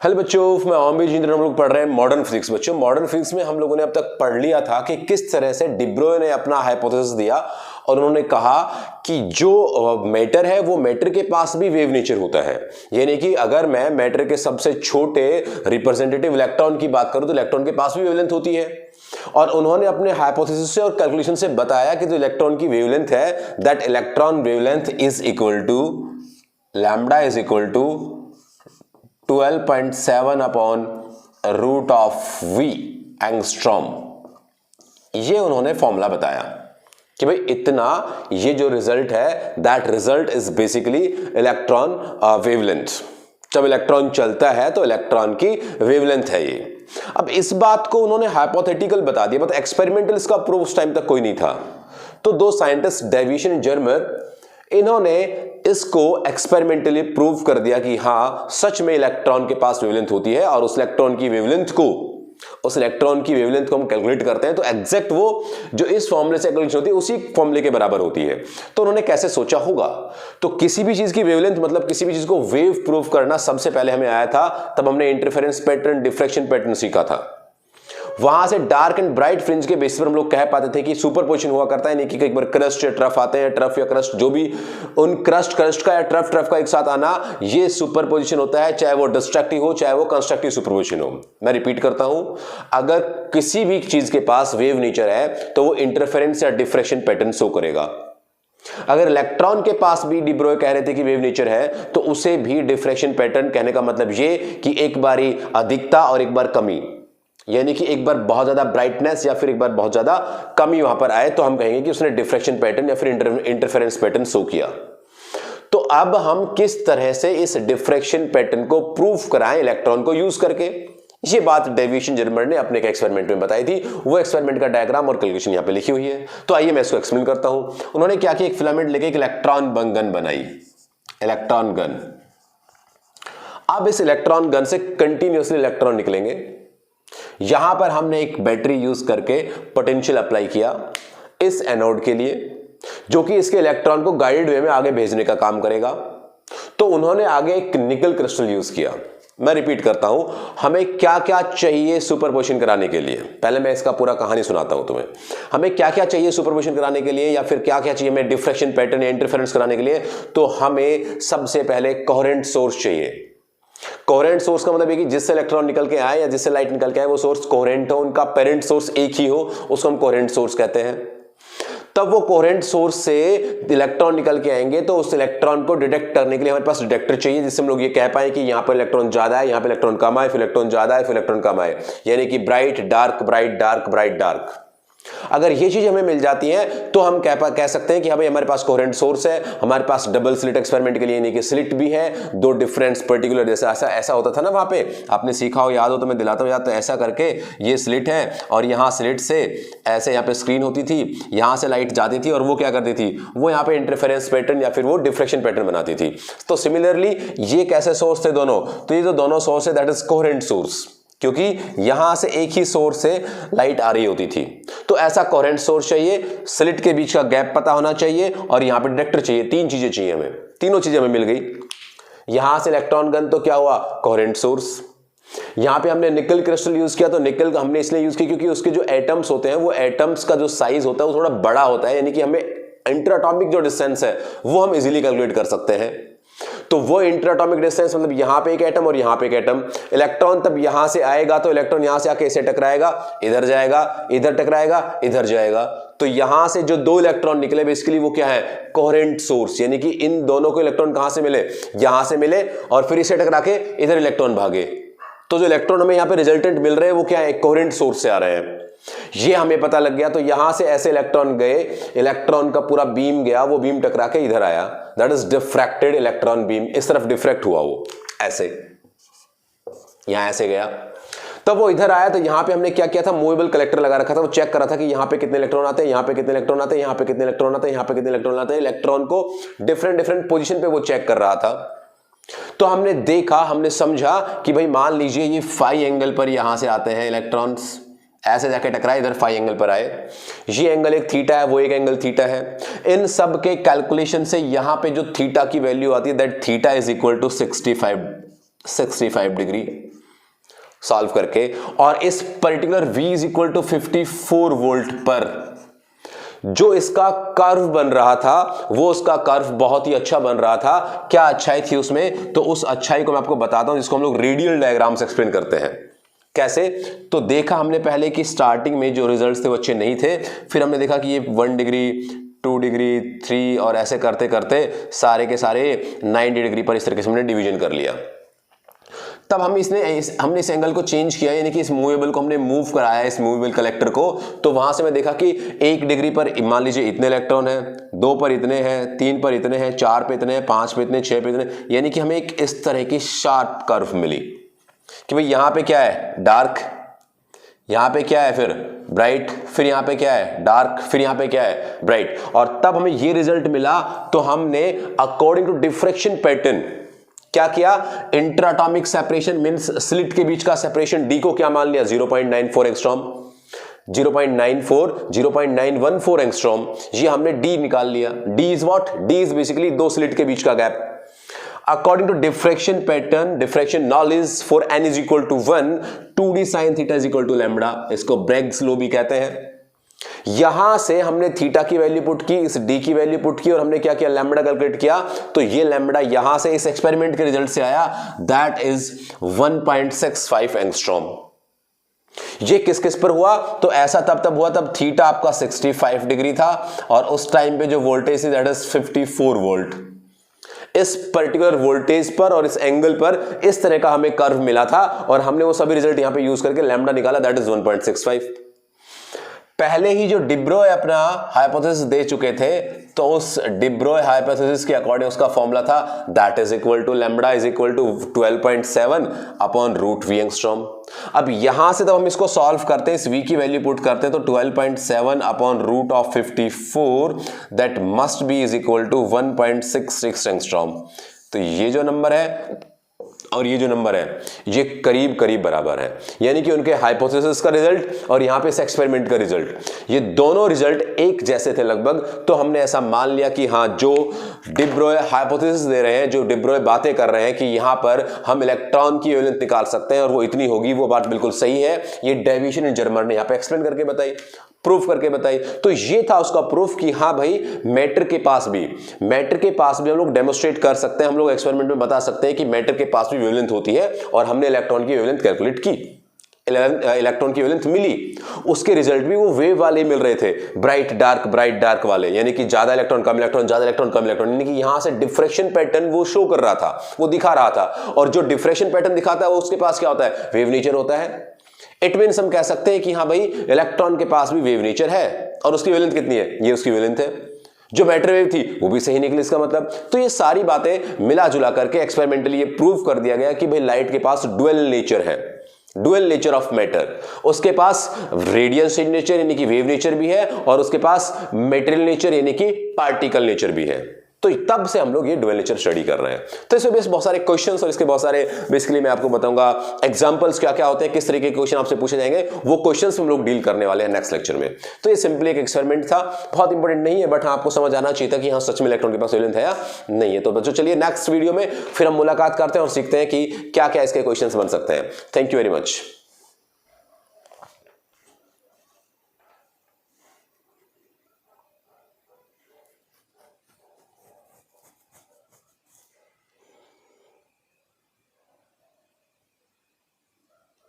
Hello बच्चों, मैं आमिर जिंदर। हम लोग पढ़ रहे हैं मॉडर्न फिजिक्स। बच्चों, मॉडर्न फिजिक्स में हम लोगों ने अब तक पढ़ लिया था कि किस तरह से डी ब्रोई ने अपना हाइपोथेसिस दिया और उन्होंने कहा कि जो मैटर है वो मैटर के पास भी वेव नेचर होता है। यानी कि अगर मैं मैटर के सबसे छोटे रिप्रेजेंटेटिव इलेक्ट्रॉन की बात करूं तो इलेक्ट्रॉन के पास भी वेवलेंथ होती है। और उन्होंने अपने हाइपोथेसिस से और कैलकुलेशन से बताया कि जो इलेक्ट्रॉन की वेवलेंथ है, that electron wavelength is equal to lambda is equal to 12.7 upon root of V angstrom. ये उन्होंने फॉर्मूला बताया कि भाई इतना, ये जो रिजल्ट है that result is basically electron wavelength. जब इलेक्ट्रॉन चलता है तो इलेक्ट्रॉन की वेवलेंथ है ये। अब इस बात को उन्होंने हाइपोथेटिकल बता दिया, मतलब एक्सपेरिमेंटल इसका प्रूफ उस टाइम तक कोई नहीं था। तो दो साइंटिस्ट डेविएशन जर्मर, इन्होंने इसको एक्सपेरिमेंटली प्रूव कर दिया कि हाँ सच में इलेक्ट्रॉन के पास वेवलेंथ होती है और उस इलेक्ट्रॉन की वेवलेंथ को हम कैलकुलेट करते हैं तो एग्जैक्ट वो जो इस फॉर्मूले से कैलकुलेशन होती है उसी फॉर्मूले के बराबर होती है। तो उन्होंने कैसे सोचा होगा? तो किसी भी चीज की वेवलेंथ, मतलब किसी भी चीज को वेव प्रूव करना सबसे पहले हमें आया था, तब हमने इंटरफेरेंस पैटर्न, डिफ्रैक्शन पैटर्न सीखा था। वहां से डार्क एंड ब्राइट फ्रिंज के बेसिस पर हम लोग कह पाते थे कि सुपरपोजिशन हुआ करता है, नहीं कि एक बार क्रस्ट या ट्रफ आते हैं, ट्रफ या क्रस्ट, जो भी उन क्रस्ट का या ट्रफ का एक साथ आना, ये सुपरपोजिशन होता है, चाहे वो डिस्ट्रक्टिव हो चाहे वो कंस्ट्रक्टिव सुपरपोजिशन हो। मैं रिपीट करता हूं, अगर किसी भी चीज के पास वेव नेचर है तो वो इंटरफेरेंस या डिफ्रैक्शन पैटर्न शो करेगा। अगर इलेक्ट्रॉन के पास भी डी ब्रोई कह रहे थे कि वेव नेचर है तो उसे भी डिफ्रैक्शन पैटर्न, कहने का मतलब ये कि एक बारी अधिकता और एक बार कमी, यानी कि एक बार बहुत ज्यादा ब्राइटनेस या फिर एक बार बहुत ज्यादा कमी वहां पर आए तो हम कहेंगे कि उसने डिफ्रैक्शन पैटर्न या फिर इंटरफेरेंस पैटर्न शो किया। तो अब हम किस तरह से इस डिफ्रैक्शन पैटर्न को प्रूफ कराएं इलेक्ट्रॉन को यूज करके, ये बात डेविएशन जर्मर ने अपने एक एक्सपेरिमेंट में बताई थी। वो एक्सपेरिमेंट का डायग्राम और कैलकुलेशन यहां पे लिखी हुई है, तो आइए मैं इसको एक्सप्लेन करता हूं। उन्होंने क्या किया, एक फिलामेंट लेके एक इलेक्ट्रॉन गन बनाई, इलेक्ट्रॉन गन। अब इस इलेक्ट्रॉन गन से कंटिन्यूअसली इलेक्ट्रॉन निकलेंगे। यहां पर हमने एक बैटरी यूज करके पोटेंशियल अप्लाई किया इस एनोड के लिए, जो कि इसके इलेक्ट्रॉन को गाइडेड वे में आगे भेजने का काम करेगा। तो उन्होंने आगे एक निकल क्रिस्टल यूज किया। मैं रिपीट करता हूं, हमें क्या क्या चाहिए सुपरपोजिशन कराने के लिए। पहले मैं इसका पूरा कहानी सुनाता हूं तुम्हें। हमें क्या क्या चाहिए सुपरपोजिशन कराने के लिए, या फिर क्या क्या चाहिए हमें डिफ्रैक्शन पैटर्न या इंटरफेरेंस कराने के लिए। तो हमें सबसे पहले कोहेरेंट सोर्स चाहिए। कोहेरेंट सोर्स का मतलब है कि जिससे इलेक्ट्रॉन निकल के आए या जिससे लाइट निकल के आए वो सोर्स कोहेरेंट हो, उनका पेरेंट सोर्स एक ही हो, उसको हम कोहेरेंट सोर्स कहते हैं। तब वो कोहेरेंट सोर्स से इलेक्ट्रॉन निकल के आएंगे तो उस इलेक्ट्रॉन को डिटेक्ट करने के लिए हमारे पास डिटेक्टर चाहिए, जिससे हम लोग ये कह पाए कि यहां पर इलेक्ट्रॉन ज्यादा है, यहां पर इलेक्ट्रॉन कम आए, फिर इलेक्ट्रॉन ज्यादा है, फिर इलेक्ट्रॉन कम आए, यानी कि bright dark bright dark bright dark. अगर ये चीज हमें मिल जाती है तो हम कह सकते हैं कि हमारे पास कोहेरेंट सोर्स है, हमारे पास डबल स्लिट एक्सपेरिमेंट के लिए यानी कि स्लिट भी है, दो डिफरेंस पर्टिकुलर, जैसा ऐसा होता था ना वहां पे, आपने सीखा हो, याद हो तो मैं दिलाता हूं याद। तो ऐसा करके ये स्लिट है और यहां स्लिट से ऐसे यहां पे स्क्रीन होती थी, यहां से लाइट जाती थी और वो क्या करती थी, वो यहां पे इंटरफेरेंस पैटर्न या फिर वो डिफ्रैक्शन पैटर्न बनाती थी। तो सिमिलरली ये कैसे सोर्स थे दोनों, तो ये जो दोनों सोर्स है दैट इज कोहेरेंट सोर्स, क्योंकि यहां से एक ही सोर्स से लाइट आ रही होती थी। तो ऐसा कोहेरेंट सोर्स चाहिए, स्लिट के बीच का गैप पता होना चाहिए और यहां पे डिटेक्टर चाहिए। तीन चीजें चाहिए हमें, तीनों चीजें हमें मिल गई। यहां से इलेक्ट्रॉन गन तो क्या हुआ, कोहेरेंट सोर्स। यहां पे हमने निकल क्रिस्टल यूज किया, तो निकल का हमने इसलिए यूज किया क्योंकि उसके जो एटम्स होते हैं वो एटम्स का जो साइज होता है वो थोड़ा बड़ा होता है, यानी कि हमें इंटरएटॉमिक जो डिस्टेंस है वो हम इजीली कैलकुलेट कर सकते हैं। तो वो इंटरएटॉमिक डिस्टेंस मतलब यहां पे एक एटम और यहां पे एक एटम, इलेक्ट्रॉन तब यहां से आएगा तो इलेक्ट्रॉन यहां से आके इसे टकराएगा, इधर जाएगा, इधर टकराएगा, इधर जाएगा। तो यहां से जो दो इलेक्ट्रॉन निकले बेसिकली वो क्या है, कोहेरेंट सोर्स, यानी कि इन दोनों को इलेक्ट्रॉन कहां से मिले, यहां से मिले और फिर इसे टकरा के इधर इलेक्ट्रॉन भागे। तो जो इलेक्ट्रॉन हमें यहां पे रिजल्टेंट मिल रहे हैं वो क्या है, कोहेरेंट सोर्स से आ रहे हैं, ये हमें पता लग गया। तो यहां से ऐसे इलेक्ट्रॉन गए, इलेक्ट्रॉन का पूरा बीम गया, वो बीम टकरा के इधर आया, that is diffracted electron beam. इस तरफ डिफ्रैक्ट हुआ वो ऐसे, यहां ऐसे गया, तब वो इधर आया। तो यहां पे हमने क्या किया था, मूवेबल कलेक्टर लगा रखा था, वो चेक कर रहा था कि यहां पे कितने इलेक्ट्रॉन आते हैं, यहां पे कितने इलेक्ट्रॉन आते हैं, यहां पे कितने इलेक्ट्रॉन आते हैं, यहां पे कितने इलेक्ट्रॉन आते हैं। इलेक्ट्रॉन को डिफरेंट पोजीशन पे वो चेक कर रहा था। तो हमने देखा, हमने समझा कि भाई मान लीजिए ये फाई एंगल पर यहां से आते हैं इलेक्ट्रॉन्स, ऐसे जाके टकराए, इधर फाई एंगल पर आए, ये एंगल एक थीटा है, वो एक एंगल थीटा है। इन सब के कैलकुलेशन से यहां पे जो थीटा की वैल्यू आती है that theta is equal to 65 65 degree solve करके, और इस particular V is equal to 54 volt पर जो इसका कर्व बन रहा था, वो उसका कर्व बहुत ही अच्छा बन रहा था। क्या अच्छाई थी उसमें? तो उस अच्छाई को मैं आपको बताता हूं, जिसको हम लोग रेडियल डायग्राम से एक्सप्लेन करते हैं। कैसे? तो देखा हमने पहले कि स्टार्टिंग में जो रिजल्ट्स थे वो अच्छे नहीं थे, फिर हमने देखा कि ये 1 डिग्री 2 डिग्री 3 और ऐसे करते करते सारे के सारे 90 डिग्री पर इस तरीके से हमने डिवीजन कर लिया। तब हमने इस एंगल को चेंज किया, यानी कि इस मूवेबल को हमने मूव कराया, इस मूवेबल कलेक्टर को। तो वहां से मैं देखा कि 1 डिग्री पर मान लीजिए इतने इलेक्ट्रॉन हैं, 2 पर इतने हैं, 3 पर इतने हैं, 4 पे इतने हैं, 5 पे इतने, 6 पे इतने, यानी कि हमें एक इस तरह की शार्प कर्व मिली कि भाई यहां पे क्या है? डार्क, यहां पे क्या है? फिर ब्राइट, फिर यहां पे क्या है? डार्क, फिर यहां पे क्या है? ब्राइट। और तब हमें ये रिजल्ट मिला। तो हमने अकॉर्डिंग टू डिफ्रेक्शन पैटर्न क्या किया? इंटरएटॉमिक सेपरेशन मींस स्लिट के बीच का सेपरेशन डी को क्या मान लिया? 0.94 एंगस्ट्रॉम, 0.94, 0.914 एंगस्ट्रॉम, ये हमने डी निकाल लिया। D is what? D is basically दो स्लिट के बीच का gap. According to diffraction pattern, diffraction knowledge for n is equal to 1, 2d sin theta is equal to lambda, इसको ब्रेग्स लॉ भी कहते हैं। यहां से हमने थीटा की वैल्यू पुट की, इस डी की वैल्यू पुट की, और हमने क्या किया? लैम्बडा कैलकुलेट किया। तो ये लैम्बडा यहां से इस एक्सपेरिमेंट के रिजल्ट से आया, दैट इज 1.65 एंगस्ट्रॉम। ये किस किस पर हुआ? तो ऐसा तब हुआ तब थीटा आपका 65 डिग्री था, और उस टाइम पे जो वोल्टेज थी दैट इज 54 वोल्ट। इस पर्टिकुलर वोल्टेज पर और इस एंगल पर इस तरह का हमें कर्व मिला था, और हमने वो सभी रिजल्ट यहां पे यूज करके लैम्बडा निकाला, दैट इज 1.65। पहले ही जो डिब्रोय अपना हाइपोथेसिस दे चुके थे, तो उस डिब्रोय हाइपोथेसिस के अकॉर्डिंग उसका फॉर्मूला था that is equal to lambda is equal to 12.7 upon root V angstrom. अब यहां से जब हम इसको सॉल्व करते हैं, इस v की वैल्यू पुट करते हैं, तो 12.7 upon root of 54 that must be is equal to 1.66 angstrom. तो ये जो नंबर है और ये जो नंबर है ये करीब करीब बराबर है, यानी कि उनके हाइपोथेसिस का रिजल्ट और यहां पे इस एक्सपेरिमेंट का रिजल्ट, ये दोनों रिजल्ट एक जैसे थे लगभग। तो हमने ऐसा मान लिया कि हाँ, जो डिब्रोय हाइपोथेसिस दे रहे हैं, जो डिब्रोय बातें कर रहे हैं कि यहां पर हम इलेक्ट्रॉन की वेवलेंथ निकाल सकते हैं और वो इतनी होगी, वो बात बिल्कुल सही है। ये डेविएशन इन जर्मर ने यहां पे एक्सप्लेन करके बताई, प्रूफ करके बताई। तो ये था उसका प्रूफ कि हाँ भाई, मैटर के पास भी हम लोग डेमोस्ट्रेट कर सकते हैं, हम लोग एक्सपेरिमेंट में बता सकते हैं कि मैटर के पास भी वेवलेंथ होती है, और हमने इलेक्ट्रॉन की वेवलेंथ कैलकुलेट की, इलेक्ट्रॉन की वेवलेंथ मिली। उसके रिजल्ट भी वो वेव वाले मिल रहे थे, ब्राइट डार्क वाले, यानी कि ज्यादा इलेक्ट्रॉन कम इलेक्ट्रॉन, ज्यादा इलेक्ट्रॉन कम इलेक्ट्रॉन, यानी कि यहां से डिफ्रेक्शन पैटर्न वो शो कर रहा था, वो दिखा रहा था। और जो डिफ्रेक्शन पैटर्न दिखाता है वो उसके पास क्या होता है? वेव नेचर होता है। इट मीन्स हम कह सकते हैं कि हाँ भाई, इलेक्ट्रॉन के पास भी वेव नेचर है, और उसकी वेवलेंथ कितनी है? ये उसकी वेवलेंथ है। जो मैटर वेव थी वो भी सही निकली, इसका मतलब। तो ये सारी बातें मिला जुला करके एक्सपेरिमेंटली ये प्रूव कर दिया गया कि भाई लाइट के पास डुअल नेचर है, डुअल नेचर ऑफ मैटर। उसके पास रेडियंस नेचर यानी कि वेव नेचर भी है, और उसके पास मेटेरियल नेचर यानी कि पार्टिकल नेचर भी है। तो तब से हम लोग ये डुअल नेचर स्टडी कर रहे हैं। तो इसमें बेस बहुत सारे क्वेश्चंस और इसके बहुत सारे बेसिकली मैं आपको बताऊंगा एग्जांपल्स क्या क्या होते हैं, किस तरीके के क्वेश्चन आपसे पूछे जाएंगे, वो क्वेश्चंस हम लोग डील करने वाले हैं नेक्स्ट लेक्चर में। तो ये सिंपली एक एक्सपेरिमेंट था, बहुत इंपॉर्टेंट नहीं है, बट हाँ आपको समझ आना चाहिए था कि हाँ सच में इलेक्ट्रॉन के पास वेवलेंथ है या नहीं है। तो बच्चों चलिए नेक्स्ट वीडियो में फिर हम मुलाकात करते हैं और सीखते हैं कि क्या क्या इसके क्वेश्चन बन सकते हैं। Thank you very much.